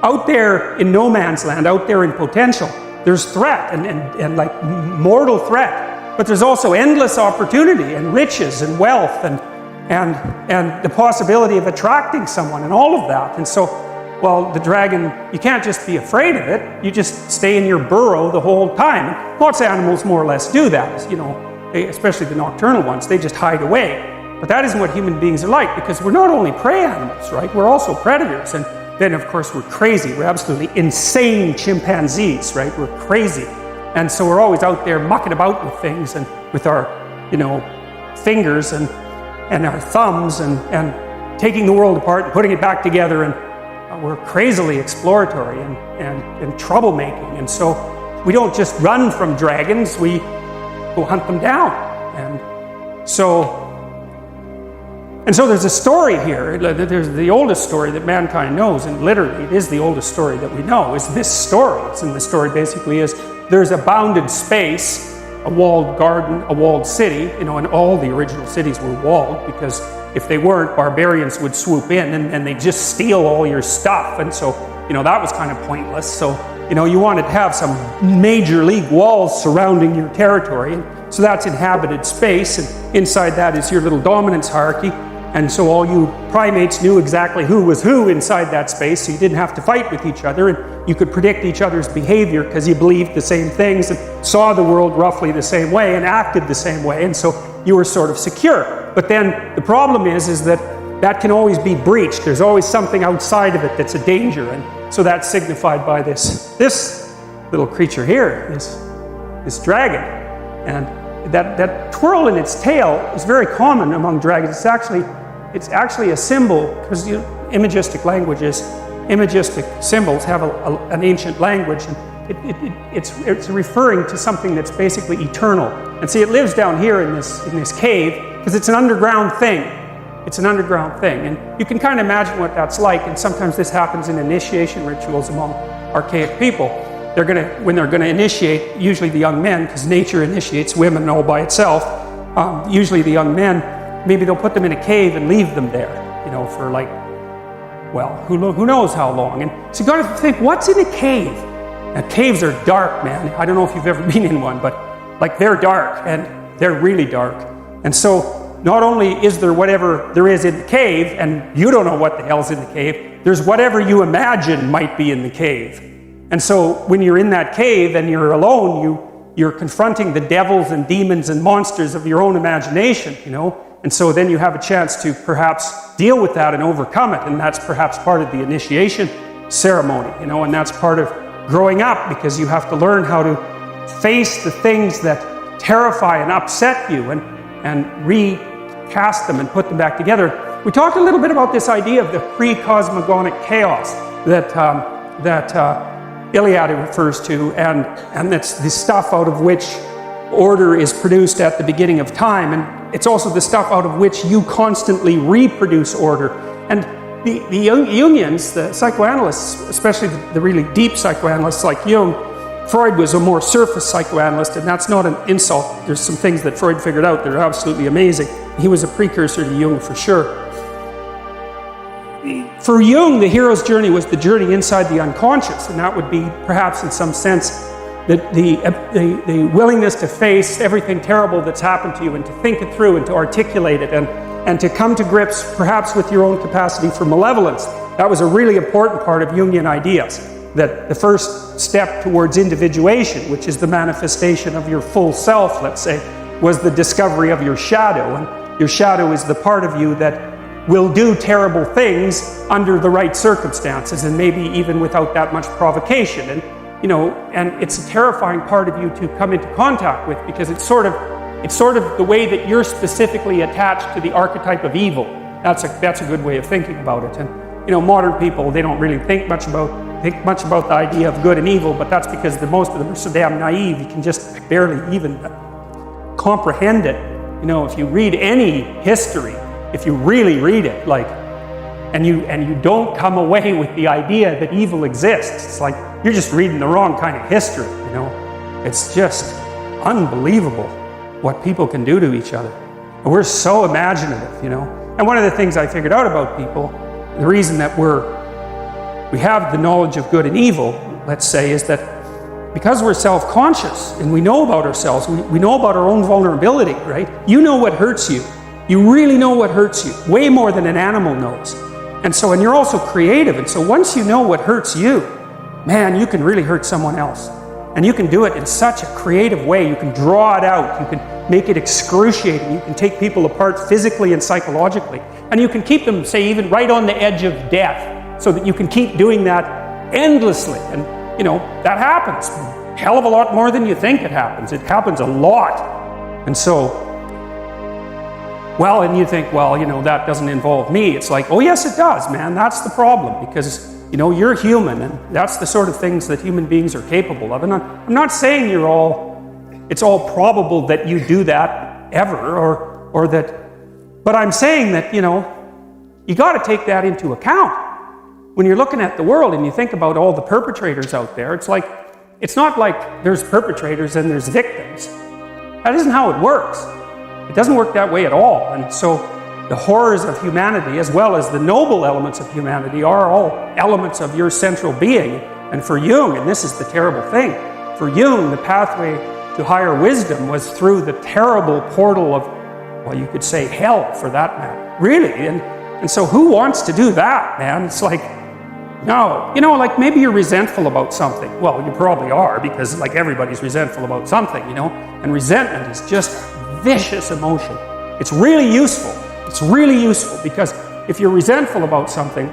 out there in no man's land, out there in potential, there's threat and like mortal threat, but there's also endless opportunity and riches and wealth and the possibility of attracting someone and all of that. And so, well, the dragon, you can't just be afraid of it. You just stay in your burrow the whole time. Lots of animals more or less do that, you know, especially the nocturnal ones. They just hide away. But that isn't what human beings are like, because we're not only prey animals, right? We're also predators. And then, of course, we're crazy. We're absolutely insane chimpanzees, right? We're crazy. And so we're always out there mucking about with things and with our, you know, fingers and our thumbs and taking the world apart and putting it back together. And we're crazily exploratory and troublemaking. And so we don't just run from dragons, we go hunt them down. And so there's a story here. There's the oldest story that mankind knows, and literally it is the oldest story that we know, is this story. And the story basically is there's a bounded space, a walled garden, a walled city, you know, and all the original cities were walled, because if they weren't, barbarians would swoop in and they'd just steal all your stuff. And so, you know, that was kind of pointless. So, you know, you wanted to have some major league walls surrounding your territory. And so that's inhabited space, and inside that is your little dominance hierarchy. And so all you primates knew exactly who was who inside that space, so you didn't have to fight with each other, and you could predict each other's behavior because you believed the same things and saw the world roughly the same way and acted the same way, and so you were sort of secure. But then the problem is that can always be breached. There's always something outside of it that's a danger, and so that's signified by this little creature here, this dragon. And that twirl in its tail is very common among dragons. It's actually a symbol, because imagistic languages, imagistic symbols have an ancient language, and it's referring to something that's basically eternal. And see, it lives down here in this cave because it's an underground thing. It's an underground thing, and you can kind of imagine what that's like. And sometimes this happens in initiation rituals among archaic people. When they're gonna initiate, usually the young men, because nature initiates women all by itself. Usually the young men, maybe they'll put them in a cave and leave them there, you know, for like, well, who knows how long. And so you got to think, what's in a cave? Now, caves are dark, man. I don't know if you've ever been in one, but like they're dark, and they're really dark. And so not only is there whatever there is in the cave, and you don't know what the hell's in the cave, there's whatever you imagine might be in the cave. And so when you're in that cave and you're alone, you're confronting the devils and demons and monsters of your own imagination, you know. And so then you have a chance to perhaps deal with that and overcome it. And that's perhaps part of the initiation ceremony, you know, and that's part of growing up, because you have to learn how to face the things that terrify and upset you and recast them and put them back together. We talked a little bit about this idea of the pre-cosmogonic chaos that Iliad refers to, and that's the stuff out of which order is produced at the beginning of time, and it's also the stuff out of which you constantly reproduce order. And the Jungians, the psychoanalysts, especially the really deep psychoanalysts like Jung, Freud was a more surface psychoanalyst, and that's not an insult. There's some things that Freud figured out that are absolutely amazing. He was a precursor to Jung for sure. For Jung, the hero's journey was the journey inside the unconscious, and that would be perhaps in some sense the willingness to face everything terrible that's happened to you and to think it through and to articulate it and to come to grips perhaps with your own capacity for malevolence. That was a really important part of Jungian ideas, that the first step towards individuation, which is the manifestation of your full self, let's say, was the discovery of your shadow. And your shadow is the part of you that will do terrible things under the right circumstances, and maybe even without that much provocation. And you know, and it's a terrifying part of you to come into contact with, because it's sort of the way that you're specifically attached to the archetype of evil. That's a good way of thinking about it. And you know, modern people, they don't really think much about the idea of good and evil, but that's because most of them are so damn naive, you can just barely even comprehend it. You know, if you read any history, if you really read it, like, and you don't come away with the idea that evil exists, it's like you're just reading the wrong kind of history, you know. It's just unbelievable what people can do to each other. And we're so imaginative, you know. And one of the things I figured out about people, the reason that we're we have the knowledge of good and evil, let's say, is that because we're self-conscious and we know about ourselves, we know about our own vulnerability, right? You know what hurts you. You really know what hurts you, way more than an animal knows. And you're also creative. And so once you know what hurts you, man, you can really hurt someone else. And you can do it in such a creative way. You can draw it out. You can make it excruciating. You can take people apart physically and psychologically. And you can keep them, say, even right on the edge of death, so that you can keep doing that endlessly. And, that happens. A hell of a lot more than you think it happens. It happens a lot. And and you think, that doesn't involve me. It's like, oh yes, it does, man. That's the problem, because you're human, and that's the sort of things that human beings are capable of. And I'm not saying it's all probable that you do that ever, or that, but I'm saying that, you got to take that into account. When you're looking at the world and you think about all the perpetrators out there, it's not like there's perpetrators and there's victims. That isn't how it works. It doesn't work that way at all. And so the horrors of humanity, as well as the noble elements of humanity, are all elements of your central being. And for Jung, and this is the terrible thing, for Jung, the pathway to higher wisdom was through the terrible portal of, you could say hell, for that matter. Really. And so who wants to do that, man? It's like, no. Like maybe you're resentful about something. Well, you probably are, because like everybody's resentful about something, And resentment is just a vicious emotion. It's really useful. It's really useful, because if you're resentful about something,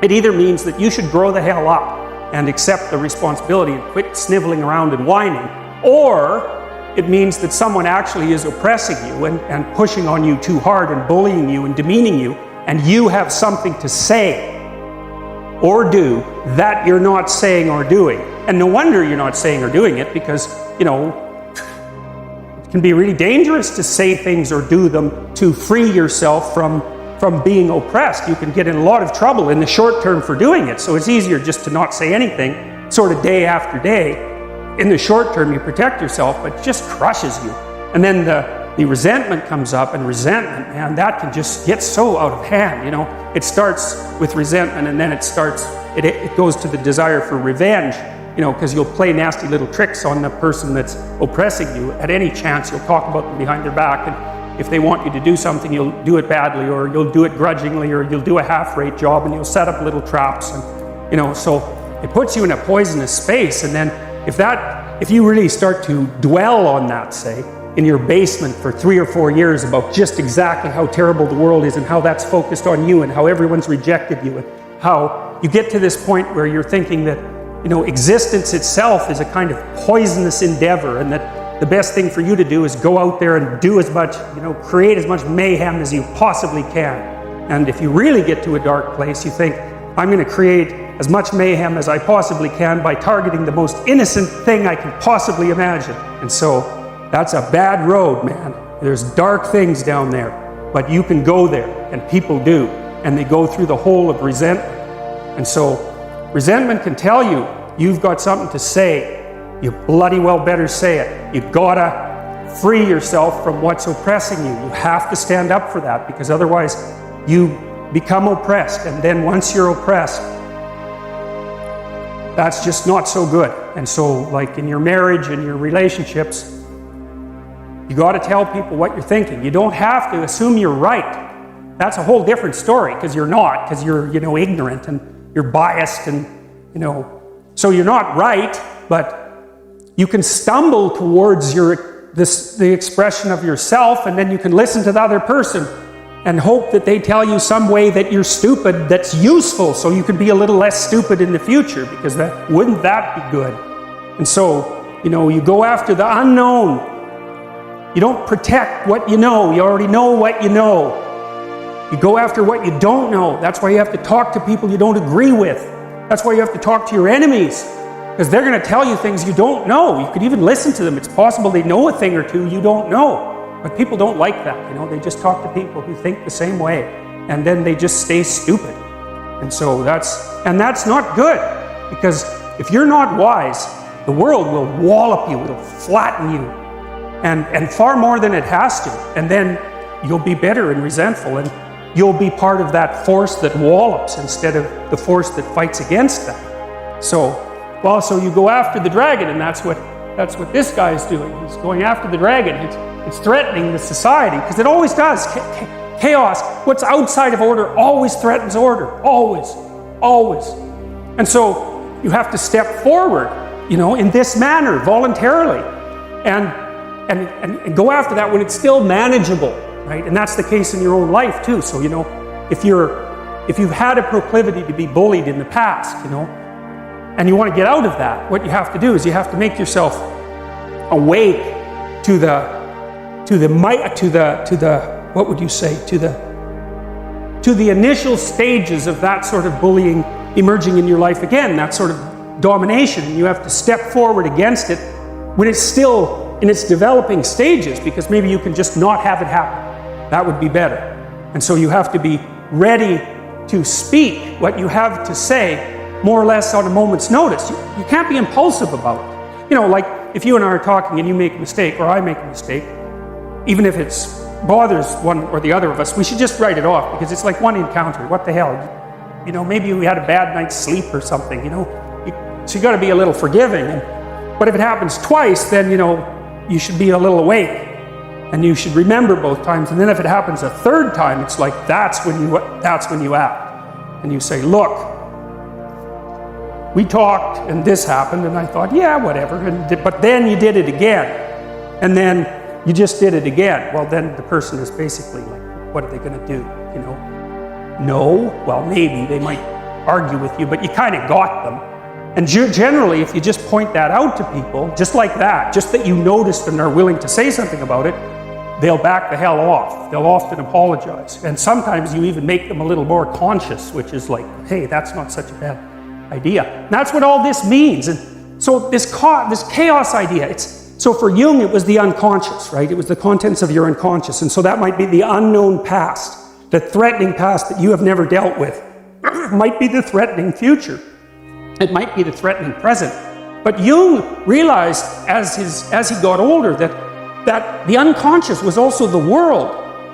it either means that you should grow the hell up and accept the responsibility and quit sniveling around and whining, or it means that someone actually is oppressing you and pushing on you too hard and bullying you and demeaning you, and you have something to say or do that you're not saying or doing. And no wonder you're not saying or doing it, because, it can be really dangerous to say things or do them to free yourself from being oppressed. You can get in a lot of trouble in the short term for doing it. So it's easier just to not say anything, sort of day after day. In the short term, you protect yourself, but it just crushes you. And then the resentment comes up, and resentment, man, that can just get so out of hand, It starts with resentment, and then it goes to the desire for revenge, because you'll play nasty little tricks on the person that's oppressing you. At any chance, you'll talk about them behind their back, and if they want you to do something, you'll do it badly, or you'll do it grudgingly, or you'll do a half-rate job, and you'll set up little traps, and, so it puts you in a poisonous space. And then if you really start to dwell on that, say, in your basement for 3 or 4 years about just exactly how terrible the world is and how that's focused on you and how everyone's rejected you, and how you get to this point where you're thinking that, existence itself is a kind of poisonous endeavor, and that the best thing for you to do is go out there and do as much, create as much mayhem as you possibly can. And if you really get to a dark place, you think, I'm going to create as much mayhem as I possibly can by targeting the most innocent thing I can possibly imagine. And so that's a bad road, man. There's dark things down there, but you can go there, and people do, and they go through the hole of resentment. And so resentment can tell you, you've got something to say. You bloody well better say it. You've got to free yourself from what's oppressing you. You have to stand up for that, because otherwise you become oppressed. And then once you're oppressed, that's just not so good. And so, like in your marriage and your relationships, you got to tell people what you're thinking. You don't have to assume you're right. That's a whole different story, because you're not, because you're, ignorant and you're biased, and, so you're not right, but you can stumble towards the expression of yourself, and then you can listen to the other person and hope that they tell you some way that you're stupid that's useful, so you can be a little less stupid in the future, because wouldn't that be good? And so, you go after the unknown. You don't protect what you know. You already know what you know. You go after what you don't know. That's why you have to talk to people you don't agree with. That's why you have to talk to your enemies, because they're going to tell you things you don't know. You could even listen to them. It's possible they know a thing or two you don't know. But people don't like that. They just talk to people who think the same way, and then they just stay stupid. And so that's not good, because if you're not wise, the world will wallop you. It'll flatten you. And far more than it has to. And then you'll be bitter and resentful. And you'll be part of that force that wallops instead of the force that fights against that. So you go after the dragon, and that's what this guy is doing. He's going after the dragon. It's threatening the society, because it always does. Chaos, what's outside of order, always threatens order. Always. And so you have to step forward, in this manner, voluntarily, and go after that when it's still manageable, right? And that's the case in your own life too. So, if you've had a proclivity to be bullied in the past, and you want to get out of that, what you have to do is you have to make yourself awake to the initial stages of that sort of bullying emerging in your life again, that sort of domination. And you have to step forward against it when it's still in its developing stages, because maybe you can just not have it happen. That would be better. And so you have to be ready to speak what you have to say more or less on a moment's notice. You can't be impulsive about it. Like if you and I are talking and you make a mistake, or I make a mistake, even if it bothers one or the other of us, we should just write it off, because it's like one encounter. What the hell? Maybe we had a bad night's sleep or something, so you got to be a little forgiving. But if it happens twice, then, you should be a little awake, and you should remember both times. And then if it happens a third time, it's like, that's when you act. And you say, look, we talked and this happened, and I thought, yeah, whatever. But then you did it again. And then you just did it again. Well, then the person is basically like, what are they going to do? No, well, maybe they might argue with you, but you kind of got them. And generally, if you just point that out to people, just like that, just that you noticed and are willing to say something about it, they'll back the hell off. They'll often apologize. And sometimes you even make them a little more conscious, which is like, hey, that's not such a bad idea. And that's what all this means. And so this chaos idea, so for Jung, it was the unconscious, right? It was the contents of your unconscious. And so that might be the unknown past, the threatening past that you have never dealt with. It might be the threatening future. It might be the threatening present. But Jung realized as he got older that the unconscious was also the world.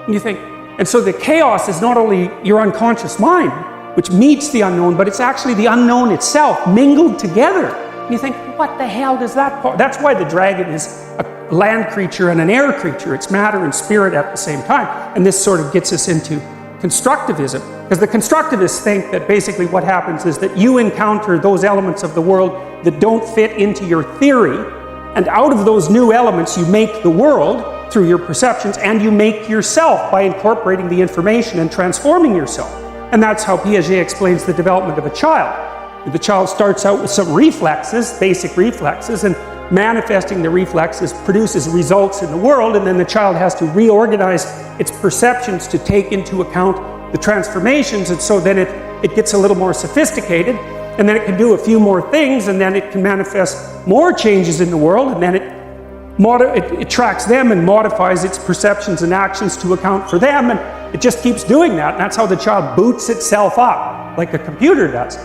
And you think, and so the chaos is not only your unconscious mind, which meets the unknown, but it's actually the unknown itself mingled together. And you think, what the hell does that part? That's why the dragon is a land creature and an air creature. It's matter and spirit at the same time. And this sort of gets us into constructivism, because the constructivists think that basically what happens is that you encounter those elements of the world that don't fit into your theory, and out of those new elements you make the world through your perceptions, and you make yourself by incorporating the information and transforming yourself. And that's how Piaget explains the development of a child. The child starts out with some reflexes, basic reflexes, and manifesting the reflexes produces results in the world, and then the child has to reorganize its perceptions to take into account the transformations, and so then it gets a little more sophisticated, and then it can do a few more things, and then it can manifest more changes in the world, and then it tracks them and modifies its perceptions and actions to account for them, and it just keeps doing that, and that's how the child boots itself up, like a computer does.